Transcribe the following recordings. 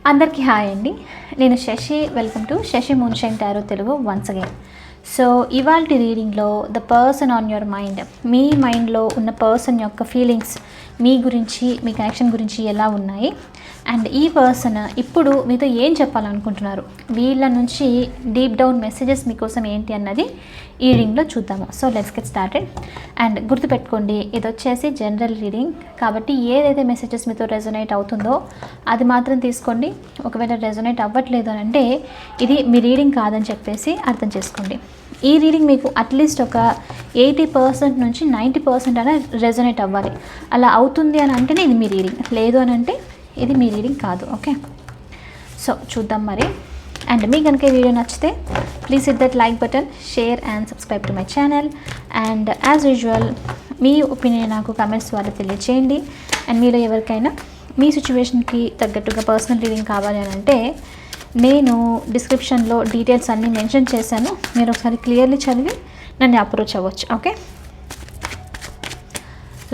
అందరికీ హాయ్ అండి. నేను Shashi. Welcome to Shashi moonshine tarot Telugu once again. So ఇవాల్టి రీడింగ్లో the person on your mind, మీ మైండ్లో ఉన్న పర్సన్ యొక్క ఫీలింగ్స్ మీ గురించి, మీ కనెక్షన్ గురించి ఎలా ఉన్నాయి, అండ్ ఈ పర్సన్ ఇప్పుడు మీతో ఏం చెప్పాలనుకుంటున్నారు, వీళ్ళ నుంచి డీప్ డౌన్ మెసేజెస్ మీకోసం ఏంటి అన్నది ఈ రీడింగ్లో చూద్దాము. So let's get started. And గుర్తుపెట్టుకోండి, ఇది వచ్చేసి జనరల్ రీడింగ్ కాబట్టి ఏదైతే మెసేజెస్ మీతో రెజొనేట్ అవుతుందో అది మాత్రం తీసుకోండి. ఒకవేళ రెజొనేట్ అవ్వట్లేదు అని అంటే ఇది మీ రీడింగ్ కాదని చెప్పేసి అర్థం చేసుకోండి. ఈ రీడింగ్ మీకు అట్లీస్ట్ ఒక 80% నుంచి 90% అయినా రెజొనేట్ అవ్వాలి. అలా అవుతుంది అని అంటేనే ఇది మీ రీడింగ్, లేదు అని అంటే ఇది మీ రీడింగ్ కాదు. ఓకే, సో చూద్దాం మరి. అండ్ మీకు కనుక ఈ వీడియో నచ్చితే please hit that like button, share and subscribe to my channel. And as usual me opinion నాకు కమెంట్స్ ద్వారా తెలియచేయండి. అండ్ మీలో ఎవరికైనా మీ సిచ్యువేషన్కి తగ్గట్టుగా పర్సనల్ రీడింగ్ కావాలి అని అంటే నేను డిస్క్రిప్షన్లో డీటెయిల్స్ అన్నీ మెన్షన్ చేశాను, మీరు ఒకసారి క్లియర్లీ చదివి నన్ను అప్రోచ్ అవ్వచ్చు. Okay,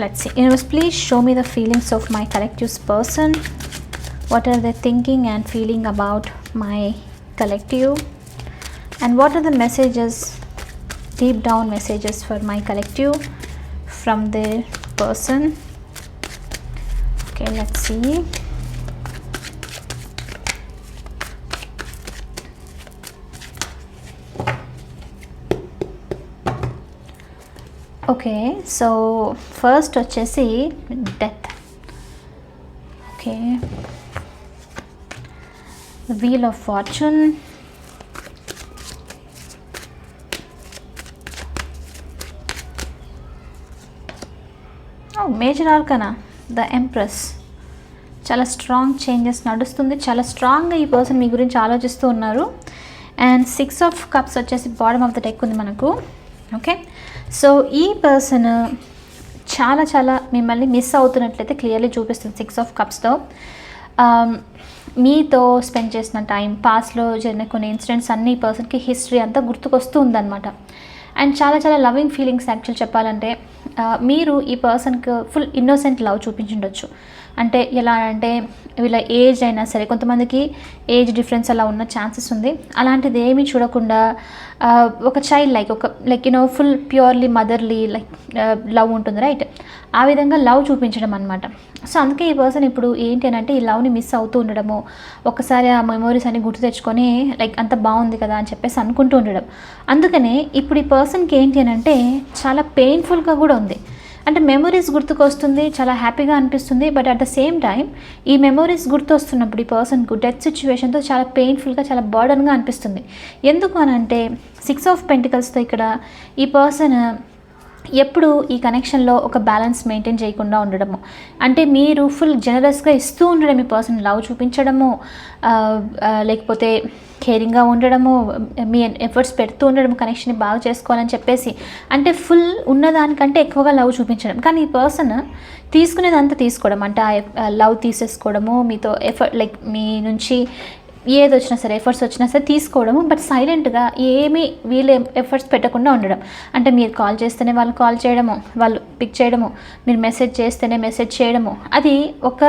let's see. Universe, please show me the feelings of my collective's person. What are they thinking and feeling about my collective, and what are the messages, deep down messages for my collective from their person. Okay, let's see. Okay, so first వచ్చేసి death. Okay, wheel of fortune, major arcana the empress. చాలా strong changes నడుస్తుంది, చాలా స్ట్రాంగ్గా ఈ person మీ గురించి ఆలోచిస్తూ ఉన్నారు. అండ్ 6 ఆఫ్ కప్స్ వచ్చేసి బాటమ్ ఆఫ్ ద డెక్ ఉంది మనకు. ఓకే, సో ఈ పర్సన్ చాలా మిమ్మల్ని మిస్ అవుతున్నట్లయితే క్లియర్లీ చూపిస్తుంది 6 ఆఫ్ కప్స్తో. మీతో స్పెండ్ చేసిన టైం, పాస్ట్లో జరిగిన కొన్ని ఇన్సిడెంట్స్ అన్ని ఈ పర్సన్కి హిస్టరీ అంతా గుర్తుకొస్తూ ఉందన్నమాట. అండ్ చాలా లవింగ్ ఫీలింగ్స్. యాక్చువల్ చెప్పాలంటే మీరు ఈ పర్సన్కి ఫుల్ ఇన్నోసెంట్ లవ్ చూపించుండొచ్చు. అంటే ఎలా అంటే వీళ్ళ ఏజ్ అయినా సరే, కొంతమందికి ఏజ్ డిఫరెన్స్ అలా ఉన్న ఛాన్సెస్ ఉంది. అలాంటిది ఏమీ చూడకుండా ఒక child like full purely motherly love ఉంటుంది, రైట్? ఆ విధంగా లవ్ చూపించడం అనమాట. సో అందుకే ఈ పర్సన్ ఇప్పుడు ఏంటి అని అంటే ఈ లవ్ని మిస్ అవుతూ ఉండడము, ఒకసారి ఆ మెమోరీస్ అన్ని గుర్తు తెచ్చుకొని అంత బాగుంది కదా అని చెప్పేసి అనుకుంటూ ఉండడం. అందుకనే ఇప్పుడు ఈ పర్సన్కి ఏంటి అని అంటే చాలా పెయిన్ఫుల్గా కూడా ఉంది. అంటే మెమొరీస్ గుర్తుకొస్తుంది, చాలా హ్యాపీగా అనిపిస్తుంది, but at the same time ఈ మెమొరీస్ గుర్తొస్తున్నప్పుడు ఈ పర్సన్కు డెత్ సిచ్యువేషన్తో చాలా పెయిన్ఫుల్గా, చాలా బర్డన్గా అనిపిస్తుంది. ఎందుకు అని అంటే 6 ఆఫ్ పెంటికల్స్తో ఇక్కడ ఈ పర్సన్ ఎప్పుడు ఈ కనెక్షన్లో ఒక బ్యాలెన్స్ మెయింటైన్ చేయకుండా ఉండడము, అంటే మీరు ఫుల్ జనరస్గా ఇస్తూ ఉండడం, ఈ పర్సన్ లవ్ చూపించడము, లేకపోతే కేరింగ్గా ఉండడము, మీ ఎఫర్ట్స్ పెడుతూ ఉండడం కనెక్షన్ని బాగా చేసుకోవాలని చెప్పేసి, అంటే ఫుల్ ఉన్నదానికంటే ఎక్కువగా లవ్ చూపించడం. కానీ ఈ పర్సన్ తీసుకునేదంతా తీసుకోవడం, అంటే ఆ లవ్ తీసేసుకోవడము, మీతో ఎఫర్ట్ మీ నుంచి ఏది వచ్చినా సరే, ఎఫర్ట్స్ వచ్చినా సరే తీసుకోవడము, బట్ సైలెంట్గా ఏమీ వీళ్ళు ఎఫర్ట్స్ పెట్టకుండా ఉండడం. అంటే మీరు కాల్ చేస్తేనే వాళ్ళు కాల్ చేయడము, వాళ్ళు పిక్ చేయడము, మీరు మెసేజ్ చేస్తేనే మెసేజ్ చేయడము, అది ఒక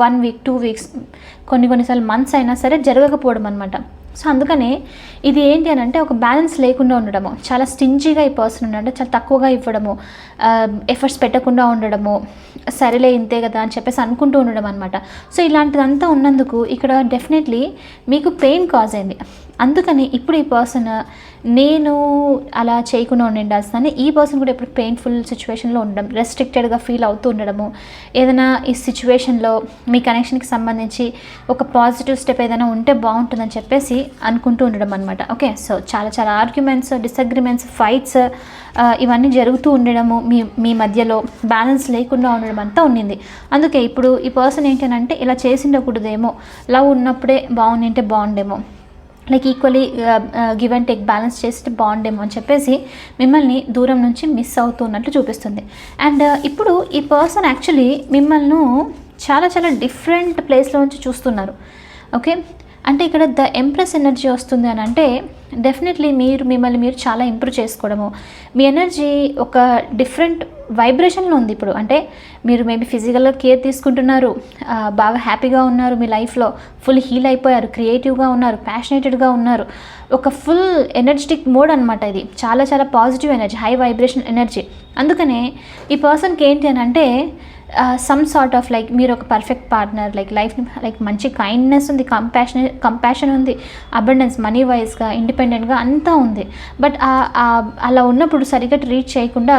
1 వీక్ 2 వీక్స్ కొన్నిసార్లు మంత్స్ అయినా సరే జరగకపోవడం అనమాట. సో అందుకనే ఇది ఏంటి అని అంటే ఒక బ్యాలెన్స్ లేకుండా ఉండడము, చాలా స్టింజీగా ఈ పర్సన్ ఉన్నాడు, చాలా తక్కువగా ఇవ్వడము, ఎఫర్ట్స్ పెట్టకుండా ఉండడము, సరేలే ఇంతే కదా అని చెప్పేసి అనుకుంటూ ఉండడం అనమాట. సో ఇలాంటిదంతా ఉన్నందుకు ఇక్కడ డెఫినెట్లీ మీకు పెయిన్ కాజ్ అయింది. అందుకని ఇప్పుడు ఈ పర్సన్ నేను అలా చేయకుండా ఉండాల్సిందని ఈ పర్సన్ కూడా ఇప్పుడు పెయిన్ఫుల్ సిచ్యువేషన్లో ఉండడం, రెస్ట్రిక్టెడ్గా ఫీల్ అవుతూ ఉండడము, ఏదైనా ఈ సిచ్యువేషన్లో మీ కనెక్షన్కి సంబంధించి ఒక పాజిటివ్ స్టెప్ ఏదైనా ఉంటే బాగుంటుందని చెప్పేసి అనుకుంటూ ఉండడం అనమాట. ఓకే, సో చాలా ఆర్గ్యుమెంట్స్, డిసగ్రిమెంట్స్, ఫైట్స్ ఇవన్నీ జరుగుతూ ఉండడము, మీ మధ్యలో బ్యాలెన్స్ లేకుండా ఉండడం అంతా ఉండింది. అందుకే ఇప్పుడు ఈ పర్సన్ ఏంటంటే ఇలా చేసిండకూడదేమో, లవ్ ఉన్నప్పుడే బాగుండింటే బాగుండేమో, equally give and take balance చేస్తే బాగుండేమో అని చెప్పేసి మిమ్మల్ని దూరం నుంచి మిస్ అవుతున్నట్లు చూపిస్తుంది. అండ్ ఇప్పుడు ఈ పర్సన్ యాక్చువల్లీ మిమ్మల్ని చాలా డిఫరెంట్ ప్లేస్లో నుంచి చూస్తున్నారు. ఓకే, అంటే ఇక్కడ ద ఎంప్రెస్ ఎనర్జీ వస్తుంది అని అంటే డెఫినెట్లీ మిమ్మల్ని మీరు చాలా ఇంప్రూవ్ చేసుకోవడము, మీ ఎనర్జీ ఒక డిఫరెంట్ వైబ్రేషన్లో ఉంది ఇప్పుడు. అంటే మీరు మేబీ ఫిజికల్గా కేర్ తీసుకుంటున్నారు, బాగా హ్యాపీగా ఉన్నారు, మీ లైఫ్లో ఫుల్ హీల్ అయిపోయారు, క్రియేటివ్గా ఉన్నారు, ప్యాషనేటెడ్గా ఉన్నారు, ఒక ఫుల్ ఎనర్జెటిక్ మోడ్ అనమాట. ఇది చాలా చాలా positive energy, high vibration energy. అందుకనే ఈ పర్సన్కి ఏంటి అని అంటే సమ్ సార్ట్ ఆఫ్ లైక్ మీరు ఒక పర్ఫెక్ట్ పార్ట్నర్, లైఫ్ని మంచి కైండ్నెస్ ఉంది, కంపాషన్ ఉంది, అబండెన్స్ మనీ వైజ్గా, ఇండిపెండెంట్గా అంతా ఉంది. బట్ అలా ఉన్నప్పుడు సరిగ్గా ట్రీట్ చేయకుండా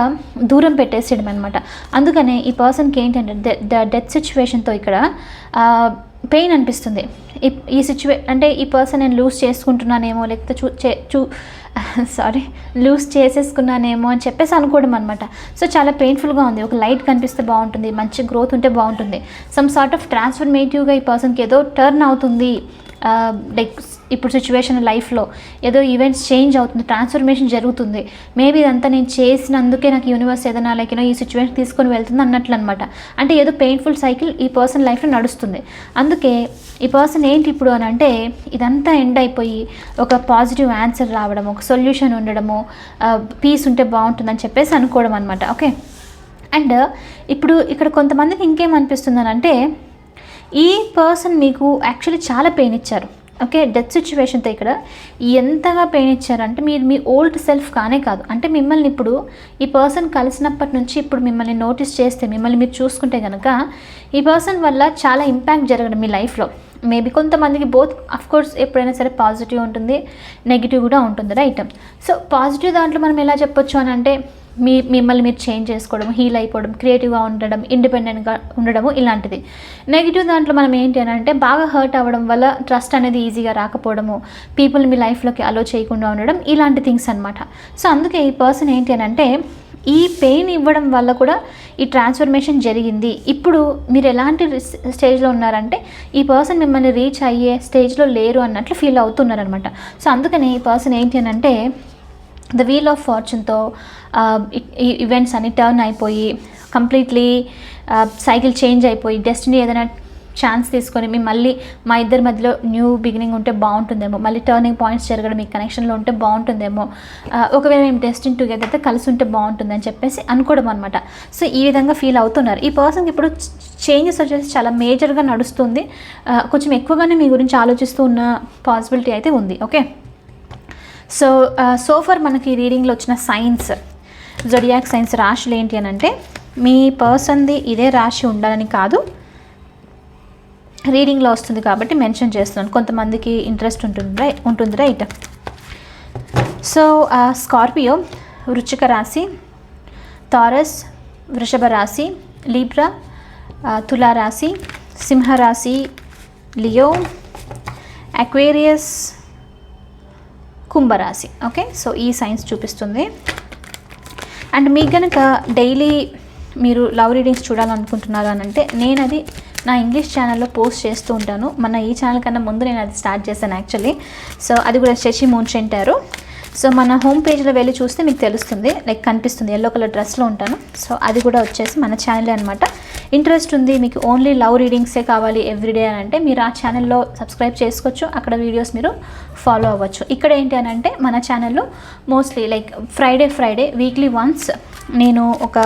దూరం పెట్టేసేయడం అనమాట. అందుకనే ఈ పర్సన్కి ఏంటంటే డెత్ సిచ్యువేషన్తో ఇక్కడ పెయిన్ అనిపిస్తుంది. ఈ అంటే ఈ పర్సన్ నేను లూజ్ చేసుకుంటున్నానేమో, లేకపోతే లూజ్ చేసేసుకున్నానేమో అని చెప్పేసి అనుకోవడం అనమాట. సో చాలా పెయిన్ఫుల్గా ఉంది. ఒక లైట్ కనిపిస్తే బాగుంటుంది, మంచి గ్రోత్ ఉంటే బాగుంటుంది, సమ్ సార్ట్ ఆఫ్ ట్రాన్స్ఫర్మేటివ్గా ఈ పర్సన్కి ఏదో టర్న్ అవుతుంది, లైక్ ఇప్పుడు సిచ్యువేషన్ లైఫ్లో ఏదో ఈవెంట్స్ చేంజ్ అవుతుంది, ట్రాన్స్ఫర్మేషన్ జరుగుతుంది. మేబీ ఇదంతా నేను చేసినందుకే నాకు యూనివర్స్ ఏదైనా లైక్ ఈ సిచ్యువేషన్ తీసుకొని వెళ్తుంది అన్నట్లు అనమాట. అంటే ఏదో పెయిన్ఫుల్ సైకిల్ ఈ పర్సన్ లైఫ్లో నడుస్తుంది. అందుకే ఈ పర్సన్ ఏంటి ఇప్పుడు అని అంటే ఇదంతా ఎండ్ అయిపోయి ఒక పాజిటివ్ ఆన్సర్ రావడము, ఒక సొల్యూషన్ ఉండడము, పీస్ ఉంటే బాగుంటుందని చెప్పేసి అనుకోవడం అనమాట. ఓకే. అండ్ ఇప్పుడు ఇక్కడ కొంతమందికి ఇంకేమనిపిస్తుంది అని అంటే ఈ పర్సన్ మీకు యాక్చువల్లీ చాలా పెయిన్ ఇచ్చారు. ఓకే, డెత్ సిచ్యువేషన్తో ఇక్కడ ఎంతగా పెయిన్ ఇచ్చారంటే మీరు మీ ఓల్డ్ సెల్ఫ్ కానే కాదు. అంటే మిమ్మల్ని ఇప్పుడు ఈ పర్సన్ కలిసినప్పటి నుంచి ఇప్పుడు మిమ్మల్ని నోటీస్ చేస్తే, మిమ్మల్ని మీరు చూసుకుంటే కనుక ఈ పర్సన్ వల్ల చాలా ఇంపాక్ట్ జరగడం మీ లైఫ్లో. మేబీ కొంతమందికి బోత్ అఫ్కోర్స్ ఎప్పుడైనా సరే పాజిటివ్ ఉంటుంది, నెగిటివ్ కూడా ఉంటుంది, రైట్? సో పాజిటివ్ దాంట్లో మనం ఎలా చెప్పొచ్చు అని అంటే మిమ్మల్ని మీరు చేంజ్ చేసుకోవడం, హీల్ అయిపోవడం, క్రియేటివ్గా ఉండడం, ఇండిపెండెంట్గా ఉండడము, ఇలాంటిది. నెగిటివ్ దాంట్లో మనం ఏంటి అని అంటే బాగా హర్ట్ అవ్వడం వల్ల ట్రస్ట్ అనేది ఈజీగా రాకపోవడము, పీపుల్ మీ లైఫ్లోకి అలో చేయకుండా ఉండడం, ఇలాంటి థింగ్స్ అనమాట. సో అందుకే ఈ పర్సన్ ఏంటి అని అంటే ఈ పెయిన్ ఇవ్వడం వల్ల కూడా ఈ ట్రాన్స్ఫర్మేషన్ జరిగింది. ఇప్పుడు మీరు ఎలాంటి స్టేజ్లో ఉన్నారంటే ఈ పర్సన్ మిమ్మల్ని రీచ్ అయ్యే స్టేజ్లో లేరు అన్నట్లు ఫీల్ అవుతున్నారనమాట. సో అందుకని ఈ పర్సన్ ఏంటి అని అంటే ద వీల్ ఆఫ్ ఫార్చ్యూన్తో ఈవెంట్స్ అన్ని టర్న్ అయిపోయి కంప్లీట్లీ సైకిల్ చేంజ్ అయిపోయి డెస్టినీ ఏదైనా ఛాన్స్ తీసుకొని మళ్ళీ మా ఇద్దరి మధ్యలో న్యూ బిగినింగ్ ఉంటే బాగుంటుందేమో, మళ్ళీ టర్నింగ్ పాయింట్స్ జరగడం మీ కనెక్షన్లో ఉంటే బాగుంటుందేమో, ఒకవేళ మేము డెస్టినీ టుగెదర్ అయితే కలిసి ఉంటే బాగుంటుంది అని చెప్పేసి అనుకోవడం అనమాట. సో ఈ విధంగా ఫీల్ అవుతున్నారు. ఈ పర్సన్కి ఇప్పుడు చేంజెస్ వచ్చేసి చాలా మేజర్గా నడుస్తుంది. కొంచెం ఎక్కువగానే మీ గురించి ఆలోచిస్తూ ఉన్న పాసిబిలిటీ అయితే ఉంది. ఓకే. సో ఫర్ మనకి రీడింగ్లో వచ్చిన సైన్స్, జొడియాక్ సైన్స్ రాశులు ఏంటి అని అంటే మీ పర్సన్ది ఇదే రాశి ఉండాలని కాదు, రీడింగ్లో వస్తుంది కాబట్టి మెన్షన్ చేస్తున్నాను. కొంతమందికి ఇంట్రెస్ట్ ఉంటుంది రైట్? సో స్కార్పియో, వృశ్చిక రాశి, టారస్, వృషభ రాశి, లీబ్రా, తులారాశి, సింహరాశి, లియో, అక్వేరియస్, కుంభరాశి. ఓకే, సో ఈ సైన్స్ చూపిస్తుంది. అండ్ మీకు కనుక డైలీ మీరు లవ్ రీడింగ్స్ చూడాలనుకుంటున్నారు అని అంటే నేను అది నా ఇంగ్లీష్ ఛానల్లో పోస్ట్ చేస్తూ ఉంటాను. మన ఈ ఛానల్ కన్నా ముందు నేను అది స్టార్ట్ చేశాను యాక్చువల్లీ. సో అది కూడా శశి మూన్షెంటారు. సో మన హోమ్ పేజ్లో వెళ్ళి చూస్తే మీకు తెలుస్తుంది, లైక్ కనిపిస్తుంది, ఎల్లో కలర్ డ్రెస్లో ఉంటాను. సో అది కూడా వచ్చేసి మన ఛానలే అనమాట. ఇంట్రెస్ట్ ఉంది మీకు ఓన్లీ లవ్ రీడింగ్సే కావాలి ఎవ్రీడే అని అంటే మీరు ఆ ఛానల్లో సబ్స్క్రైబ్ చేసుకోవచ్చు, అక్కడ వీడియోస్ మీరు ఫాలో అవ్వచ్చు. ఇక్కడ ఏంటి అని అంటే మన ఛానల్లో mostly like Friday weekly once నేను ఒక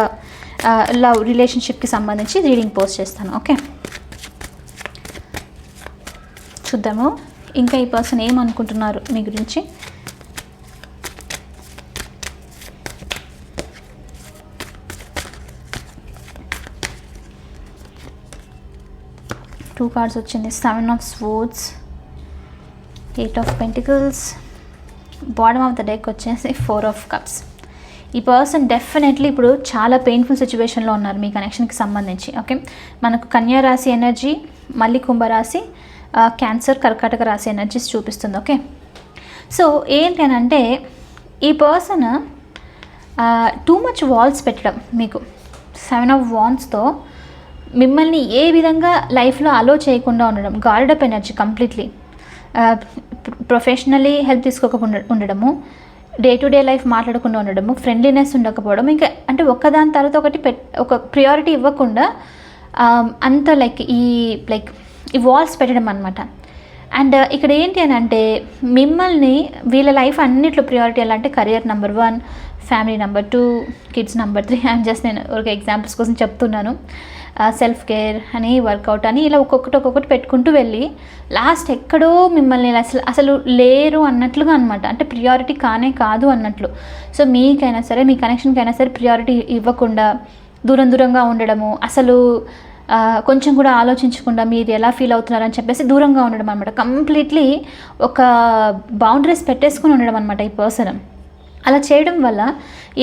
లవ్ రిలేషన్షిప్కి సంబంధించి రీడింగ్ పోస్ట్ చేస్తాను. ఓకే, చూద్దాము ఇంకా ఈ పర్సన్ ఏమనుకుంటున్నారు మీ గురించి. టూ కార్డ్స్ వచ్చింది, 7 of Swords, 8 of Pentacles, bottom of the deck వచ్చేసి 4 of Cups. ఈ పర్సన్ డెఫినెట్లీ ఇప్పుడు చాలా పెయిన్ఫుల్ సిచ్యువేషన్లో ఉన్నారు మీ కనెక్షన్కి సంబంధించి. ఓకే, మనకు కన్యా రాశి ఎనర్జీ, మళ్ళీ కుంభరాశి, క్యాన్సర్, కర్కాటక రాశి ఎనర్జీస్ చూపిస్తుంది. ఓకే, సో ఏంటి అని అంటే ఈ పర్సన్ టూ మచ్ వాల్స్ పెట్టడం, మీకు 7 of Wandsతో మిమ్మల్ని ఏ విధంగా లైఫ్లో అలో చేయకుండా ఉండడం, గార్డప్ ఎనర్జీ కంప్లీట్లీ. ప్రొఫెషనలీ హెల్ప్ తీసుకోకుండా ఉండడము, డే టు డే లైఫ్ మాట్లాడకుండా ఉండడము, ఫ్రెండ్లీనెస్ ఉండకపోవడం, ఇంకా అంటే ఒక్కదాని తర్వాత ఒకటి ఒక ప్రియారిటీ ఇవ్వకుండా అంత లైక్ ఈ వాల్స్ పెట్టడం అనమాట. అండ్ ఇక్కడ ఏంటి అని అంటే మిమ్మల్ని వీళ్ళ లైఫ్ అన్నిట్లో ప్రియారిటీ ఎలా అంటే career number 1, family number 2, kids number 3. And just నేను ఒక ఎగ్జాంపుల్స్ కోసం చెప్తున్నాను. సెల్ఫ్ కేర్ అని, వర్కౌట్ అని, ఇలా ఒక్కొక్కటి పెట్టుకుంటూ వెళ్ళి లాస్ట్ ఎక్కడో మిమ్మల్ని అసలు లేరు అన్నట్లుగా అనమాట. అంటే ప్రియారిటీ కానే కాదు అన్నట్లు. సో మీకైనా సరే, మీ కనెక్షన్కైనా సరే ప్రియారిటీ ఇవ్వకుండా దూరంగా ఉండడము, అసలు కొంచెం కూడా ఆలోచించకుండా మీరు ఎలా ఫీల్ అవుతున్నారని చెప్పేసి దూరంగా ఉండడం అనమాట. కంప్లీట్లీ ఒక బౌండరీస్ పెట్టేసుకుని ఉండడం అనమాట ఈ పర్సన్. అలా చేయడం వల్ల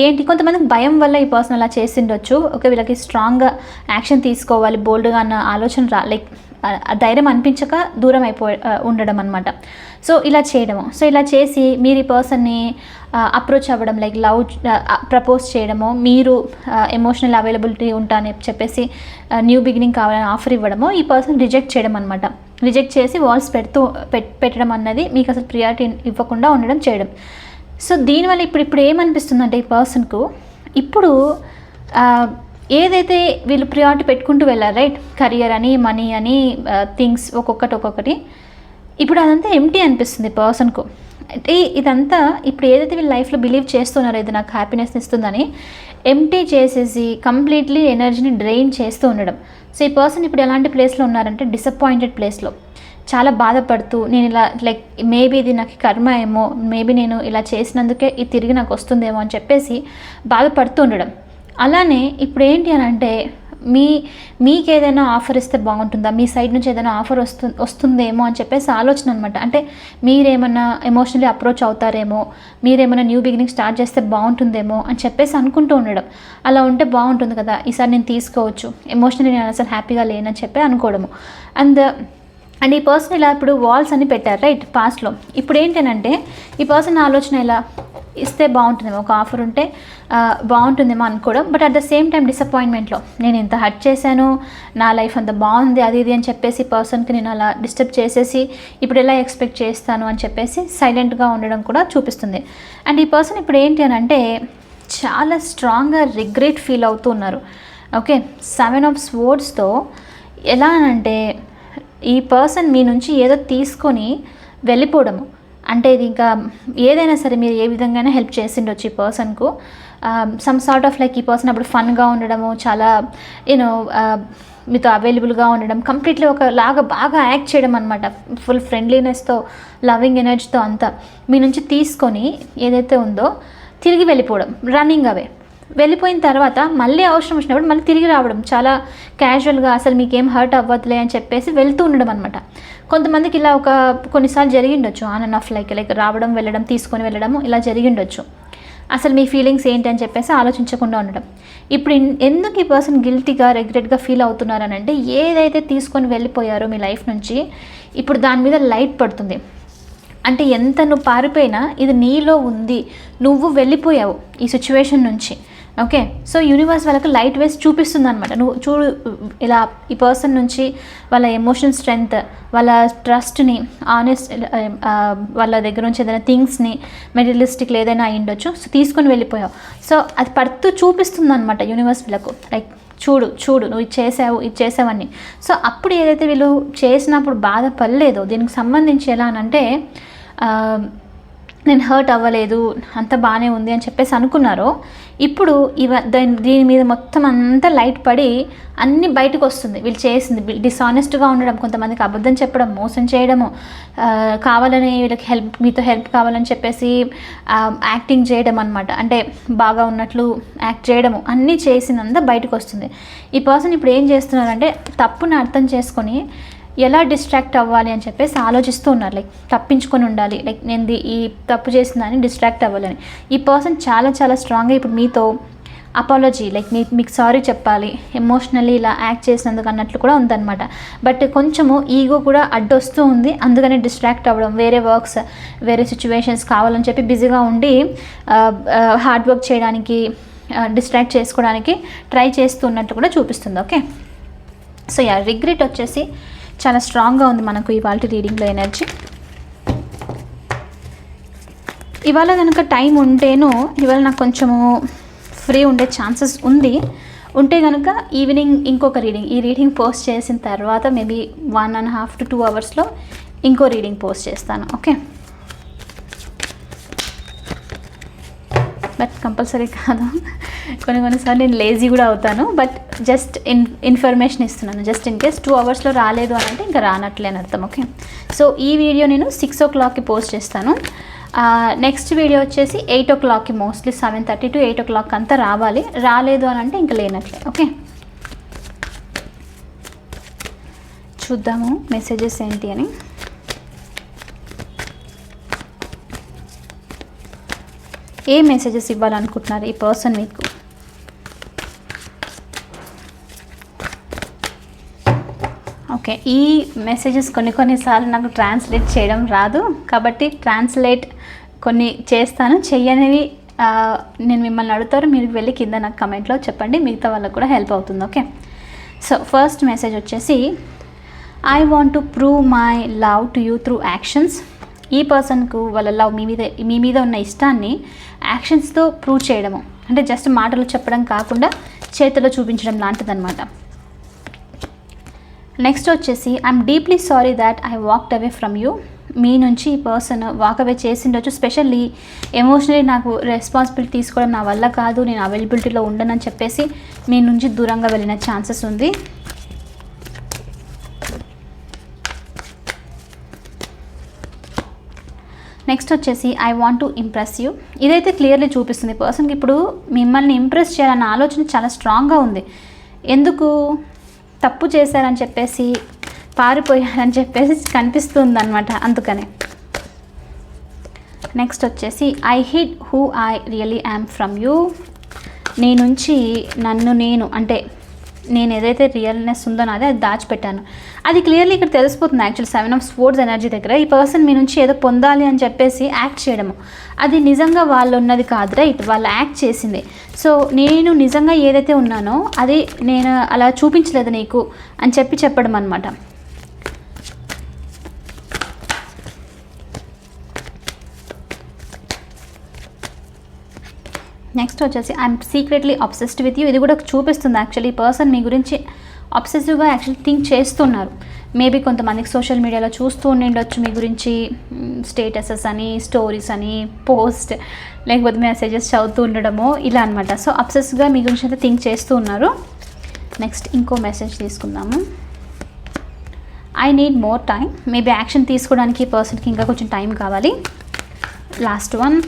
ఏంటి, కొంతమందికి భయం వల్ల ఈ పర్సన్ అలా చేసిండొచ్చు. ఓకే, వీళ్ళకి స్ట్రాంగ్గా యాక్షన్ తీసుకోవాలి, బోల్డ్గా అన్న ఆలోచన లైక్ ధైర్యం అనిపించక దూరం ఉండడం అనమాట. సో ఇలా చేయడము, సో ఇలా చేసి మీరు ఈ పర్సన్ని అప్రోచ్ అవ్వడం, లైక్ లవ్ ప్రపోజ్ చేయడము, మీరు ఎమోషనల్ అవైలబిలిటీ ఉంటానని చెప్పేసి న్యూ బిగినింగ్ కావాలని ఆఫర్ ఇవ్వడము, ఈ పర్సన్ రిజెక్ట్ చేయడం అనమాట. రిజెక్ట్ చేసి వాల్స్ పెట్టడం అన్నది మీకు అసలు ప్రియారిటీ ఇవ్వకుండా ఉండడం చేయడం. సో దీనివల్ల ఇప్పుడు ఏమనిపిస్తుందంటే ఈ పర్సన్కు ఇప్పుడు ఏదైతే వీళ్ళు ప్రియారిటీ పెట్టుకుంటూ వెళ్ళారు, రైట్, కెరియర్ అని, మనీ అని, థింగ్స్ ఒక్కొక్కటి, ఇప్పుడు అదంతా ఎంటీ అనిపిస్తుంది పర్సన్కు. అంటే ఇదంతా ఇప్పుడు ఏదైతే వీళ్ళు లైఫ్లో బిలీవ్ చేస్తున్నారో ఇది నాకు హ్యాపీనెస్ ఇస్తుందని ఎంటీ చేసేసి కంప్లీట్లీ ఎనర్జీని డ్రైన్ చేస్తూ ఉండడం. సో ఈ పర్సన్ ఇప్పుడు ఎలాంటి ప్లేస్లో ఉన్నారంటే డిసప్పాయింటెడ్ ప్లేస్లో, చాలా బాధపడుతూ నేను ఇలా లైక్ మేబీ ఇది నాకు కర్మ ఏమో, మేబీ నేను ఇలా చేసినందుకే ఇది తిరిగి నాకు వస్తుందేమో అని చెప్పేసి బాధపడుతూ ఉండడం. అలానే ఇప్పుడు ఏంటి అని అంటే మీకు ఏదైనా ఆఫర్ ఇస్తే బాగుంటుందా, మీ సైడ్ నుంచి ఏదైనా ఆఫర్ వస్తుందేమో అని చెప్పేసి ఆలోచన అనమాట. అంటే మీరేమన్నా ఎమోషనల్లీ అప్రోచ్ అవుతారేమో, మీరేమైనా న్యూ బిగినింగ్ స్టార్ట్ చేస్తే బాగుంటుందేమో అని చెప్పేసి అనుకుంటూ ఉండడం. అలా ఉంటే బాగుంటుంది కదా, ఈసారి నేను తీసుకోవచ్చు, ఎమోషనల్లీ నేను అసలు హ్యాపీగా లేనని చెప్పి అనుకోవడము. అండ్ ఈ పర్సన్ ఇలా ఇప్పుడు వాల్స్ అని పెట్టారు, రైట్, పాస్ట్లో. ఇప్పుడు ఏంటంటే ఈ పర్సన్ ఆలోచన ఇలా ఇస్తే బాగుంటుందేమో, ఒక ఆఫర్ ఉంటే బాగుంటుందేమో అనుకోవడం. But at the same time డిసప్పాయింట్మెంట్లో నేను ఇంత హర్ట్ చేశాను, నా లైఫ్ అంత బాగుంది అది ఇది అని చెప్పేసి పర్సన్కి నేను అలా డిస్టర్బ్ చేసేసి ఇప్పుడు ఎలా ఎక్స్పెక్ట్ చేస్తాను అని చెప్పేసి సైలెంట్గా ఉండడం కూడా చూపిస్తుంది. అండ్ ఈ పర్సన్ ఇప్పుడు ఏంటి అని అంటే చాలా స్ట్రాంగ్గా రిగ్రెట్ ఫీల్ అవుతూ ఉన్నారు. ఓకే, 7 of Swordsతో ఎలా అనంటే ఈ పర్సన్ మీ నుంచి ఏదో తీసుకొని వెళ్ళిపోవడము. అంటే ఇది ఇంకా ఏదైనా సరే మీరు ఏ విధంగానే హెల్ప్ చేసిండొచ్చు ఈ పర్సన్కు. సమ్ సార్ట్ ఆఫ్ లైక్ ఈ పర్సన్ అప్పుడు ఫన్గా ఉండడము, చాలా యూనో మీతో అవైలబుల్గా ఉండడం, కంప్లీట్లీ ఒకలాగా బాగా యాక్ట్ చేయడం అనమాట. ఫుల్ ఫ్రెండ్లీనెస్తో, లవింగ్ ఎనర్జీతో అంతా మీ నుంచి తీసుకొని ఏదైతే ఉందో తిరిగి వెళ్ళిపోవడం, రన్నింగ్ అవే. వెళ్ళిపోయిన తర్వాత మళ్ళీ అవసరం వచ్చినప్పుడు మళ్ళీ తిరిగి రావడం, చాలా క్యాజువల్గా అసలు మీకేం హర్ట్ అవ్వదులే అని చెప్పేసి వెళ్తూ ఉండడం అనమాట. కొంతమందికి ఇలా కొన్నిసార్లు జరిగిండొచ్చు, ఆన్ అండ్ ఆఫ్ లైక్ రావడం వెళ్ళడం, తీసుకొని వెళ్ళడము ఇలా జరిగిండొచ్చు. అసలు మీ ఫీలింగ్స్ ఏంటి అని చెప్పేసి ఆలోచించకుండా ఉండడం. ఇప్పుడు ఎందుకు ఈ పర్సన్ గిల్టీగా, రిగ్రెట్గా ఫీల్ అవుతున్నారనంటే ఏదైతే తీసుకొని వెళ్ళిపోయారో మీ లైఫ్ నుంచి ఇప్పుడు దాని మీద లైట్ పడుతుంది. అంటే ఎంత నువ్వు పారిపోయినా ఇది నీలో ఉంది, నువ్వు వెళ్ళిపోయావు ఈ సిచ్యువేషన్ నుంచి. ఓకే, సో యూనివర్స్ వాళ్ళకి లైట్ వేస్ చూపిస్తుంది అనమాట. నువ్వు చూడు ఇలా ఈ పర్సన్ నుంచి వాళ్ళ ఎమోషనల్ స్ట్రెంగ్త్, వాళ్ళ ట్రస్ట్ని, ఆనెస్ట్, వాళ్ళ దగ్గర నుంచి ఏదైనా థింగ్స్ని, మెటీరియలిస్టిక్ ఏదైనా అయ్యిండొచ్చు, సో తీసుకొని వెళ్ళిపోయావు. సో అది పడుతూ చూపిస్తుంది అనమాట యూనివర్స్ వీళ్ళకు, లైక్ చూడు నువ్వు ఇది చేసావని. సో అప్పుడు ఏదైతే వీళ్ళు చేసినప్పుడు బాధపడలేదో దీనికి సంబంధించి ఎలా అనంటే నేను హర్ట్ అవ్వలేదు, అంత బాగానే ఉంది అని చెప్పేసి అనుకున్నారో, ఇప్పుడు దీని మీద మొత్తం అంతా లైట్ పడి అన్నీ బయటకు వస్తుంది. వీళ్ళు చేసింది డిసానెస్ట్గా ఉండడం, కొంతమందికి అబద్ధం చెప్పడం, మోసం చేయడము, కావాలని వీళ్ళకి మీతో హెల్ప్ కావాలని చెప్పేసి యాక్టింగ్ చేయడం అనమాట. అంటే బాగా ఉన్నట్లు యాక్ట్ చేయడము, అన్నీ చేసిందంతా బయటకు వస్తుంది. ఈ పర్సన్ ఇప్పుడు ఏం చేస్తున్నారంటే తప్పుని అర్థం చేసుకొని ఎలా డిస్ట్రాక్ట్ అవ్వాలి అని చెప్పేసి ఆలోచిస్తూ ఉన్నారు. లైక్ తప్పించుకొని ఉండాలి, లైక్ నేను ఈ తప్పు చేసిందని డిస్ట్రాక్ట్ అవ్వాలని. ఈ పర్సన్ చాలా చాలా స్ట్రాంగ్గా ఇప్పుడు మీతో అపాలజీ, లైక్ మీకు సారీ చెప్పాలి, ఎమోషనల్లీ ఇలా యాక్ట్ చేసినందుకు అన్నట్లు కూడా ఉందన్నమాట. బట్ కొంచెము ఈగో కూడా అడ్డొస్తూ ఉంది, అందుకని డిస్ట్రాక్ట్ అవ్వడం, వేరే వర్క్స్, వేరే సిచ్యువేషన్స్ కావాలని చెప్పి బిజీగా ఉండి హార్డ్ వర్క్ చేయడానికి, డిస్ట్రాక్ట్ చేసుకోవడానికి ట్రై చేస్తున్నట్టు కూడా చూపిస్తుంది. ఓకే, సో రిగ్రెట్ వచ్చేసి చాలా స్ట్రాంగ్గా ఉంది మనకు ఇవాళ రీడింగ్లో ఎనర్జీ. ఇవాళ కనుక టైం ఉంటేనో ఇవాళ నాకు కొంచెము ఫ్రీ ఉండే ఛాన్సెస్ ఉంటే కనుక ఈవినింగ్ ఇంకొక రీడింగ్, ఈ రీడింగ్ పోస్ట్ చేసిన తర్వాత మేబీ 1.5 to 2 అవర్స్లో ఇంకో రీడింగ్ పోస్ట్ చేస్తాను. ఓకే, బట్ కంపల్సరీ కాదు, కొన్నిసార్లు నేను లేజీ కూడా అవుతాను. బట్ జస్ట్ ఇన్ఫర్మేషన్ ఇస్తున్నాను. జస్ట్ ఇన్ కేస్ 2 అవర్స్లో రాలేదు అని అంటే ఇంకా రానట్లే అని అర్థం. ఓకే, సో ఈ వీడియో నేను 6 o'clockకి పోస్ట్ చేస్తాను. నెక్స్ట్ వీడియో వచ్చేసి 8 o'clockకి, మోస్ట్లీ 7:30 to 8 o'clock అంతా రావాలి. రాలేదు అని అంటే ఇంకా లేనట్లే. ఓకే, చూద్దాము మెసేజెస్ ఏంటి అని. ఏ మెసేజెస్ ఇవ్వాలనుకుంటున్నారు ఈ పర్సన్ మీకు? ఓకే, ఈ మెసేజెస్ కొన్నిసార్లు నాకు ట్రాన్స్లేట్ చేయడం రాదు, కాబట్టి ట్రాన్స్లేట్ కొన్ని చేస్తాను. చెయ్యనివి నేను మిమ్మల్ని అడుగుతారు, మీరు వెళ్ళి కింద నాకు కమెంట్లో చెప్పండి, మిగతా వాళ్ళకు కూడా హెల్ప్ అవుతుంది. ఓకే, సో ఫస్ట్ మెసేజ్ వచ్చేసి, I want to prove my love to you through actions. ఈ పర్సన్కు వాళ్ళ లవ్ మీ మీద ఉన్న ఇష్టాన్ని యాక్షన్స్తో ప్రూవ్ చేయడము, అంటే జస్ట్ మాటలు చెప్పడం కాకుండా చేతిలో చూపించడం లాంటిదన్నమాట. నెక్స్ట్ వచ్చేసి, I'm deeply sorry that I walked away from you. మీ నుంచి ఈ పర్సన్ వాక్ అవే చేసిండొచ్చు. స్పెషల్లీ ఎమోషనలీ నాకు రెస్పాన్సిబిలిటీ తీసుకోవడం నా వల్ల కాదు, నేను అవైలబిలిటీలో ఉండనని చెప్పేసి మీ నుంచి దూరంగా వెళ్ళిన ఛాన్సెస్ ఉంది. నెక్స్ట్ వచ్చేసి, I want to impress you. ఇదైతే క్లియర్లీ చూపిస్తుంది పర్సన్కి ఇప్పుడు మిమ్మల్ని ఇంప్రెస్ చేయాలన్న ఆలోచన చాలా స్ట్రాంగ్గా ఉంది. ఎందుకు? తప్పు చేశారని చెప్పేసి, పారిపోయారని చెప్పేసి కనిపిస్తుంది అనమాట, అందుకనే. నెక్స్ట్ వచ్చేసి, I hid who I really yam from you. నీ నుంచి నేను అంటే నేను ఏదైతే రియల్నెస్ ఉందో నాదే అది దాచిపెట్టాను. అది క్లియర్లీ ఇక్కడ తెలిసిపోతుంది. యాక్చువల్లీ 7 of Swords ఎనర్జీ దగ్గర ఈ పర్సన్ మీ నుంచి ఏదో పొందాలి అని చెప్పేసి యాక్ట్ చేయడము, అది నిజంగా వాళ్ళు ఉన్నది కాదు, రైట్? వాళ్ళు యాక్ట్ చేసింది. సో నేను నిజంగా ఏదైతే ఉన్నానో అది నేను అలా చూపించలేదు నీకు అని చెప్పడం అనమాట. నెక్స్ట్ వచ్చేసి, I'm secretly obsessed with you. ఇది కూడా చూపిస్తుంది యాక్చువల్లీ ఈ పర్సన్ మీ గురించి అబ్సెసివ్గా యాక్చువల్లీ థింక్ చేస్తున్నారు. మేబీ కొంతమందికి సోషల్ మీడియాలో చూస్తూ ఉండిండొచ్చు మీ గురించి, స్టేటసెస్ అని, స్టోరీస్ అని, పోస్ట్, లేకపోతే మెసేజెస్ చదువుతూ ఉండడము ఇలా అనమాట. సో అబ్సెసివ్గా మీ గురించి అయితే థింక్ చేస్తూ ఉన్నారు. నెక్స్ట్ ఇంకో మెసేజ్ తీసుకుందాము. I need more time. Maybe action తీసుకోవడానికి ఈ పర్సన్కి ఇంకా కొంచెం టైం కావాలి. లాస్ట్ వన్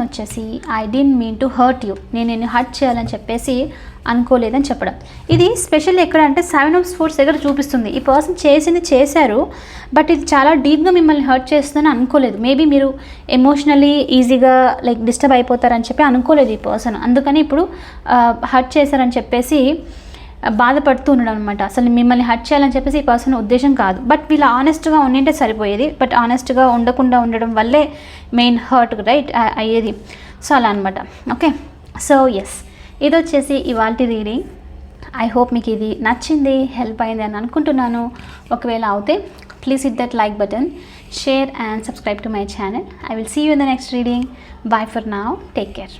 వచ్చేసి, I didn't mean to hurt you. నేను హర్ట్ చేయాలని చెప్పేసి అనుకోలేదని చెప్పడం. ఇది స్పెషల్ ఎక్కడ అంటే 7 of Swords దగ్గర చూపిస్తుంది. ఈ పర్సన్ చేశారు, బట్ ఇది చాలా డీప్గా మిమ్మల్ని హర్ట్ చేస్తుందని అనుకోలేదు. మేబీ మీరు ఎమోషనలీ ఈజీగా లైక్ డిస్టర్బ్ అయిపోతారని చెప్పి అనుకోలేదు ఈ పర్సన్. అందుకని ఇప్పుడు హర్ట్ చేశారని చెప్పేసి బాధపడుతూ ఉండడం అనమాట. అసలు మిమ్మల్ని హర్ట్ చేయాలని చెప్పేసి ఈ పర్సన్ ఉద్దేశం కాదు. బట్ వీళ్ళు ఆనెస్ట్గా ఉండింటే సరిపోయేది. బట్ ఆనెస్ట్గా ఉండకుండా ఉండడం వల్లే మెయిన్ హర్ట్ రైట్ అయ్యేది. సో అలా అనమాట. ఓకే, సో ఎస్, ఇది వచ్చేసి ఇవాల్టి రీడింగ్. ఐ హోప్ మీకు ఇది నచ్చింది, హెల్ప్ అయింది అని అనుకుంటున్నాను. ఒకవేళ అవుతే please hit that like button, share and subscribe to my channel. I will see you in the next reading. Bye for now. Take care.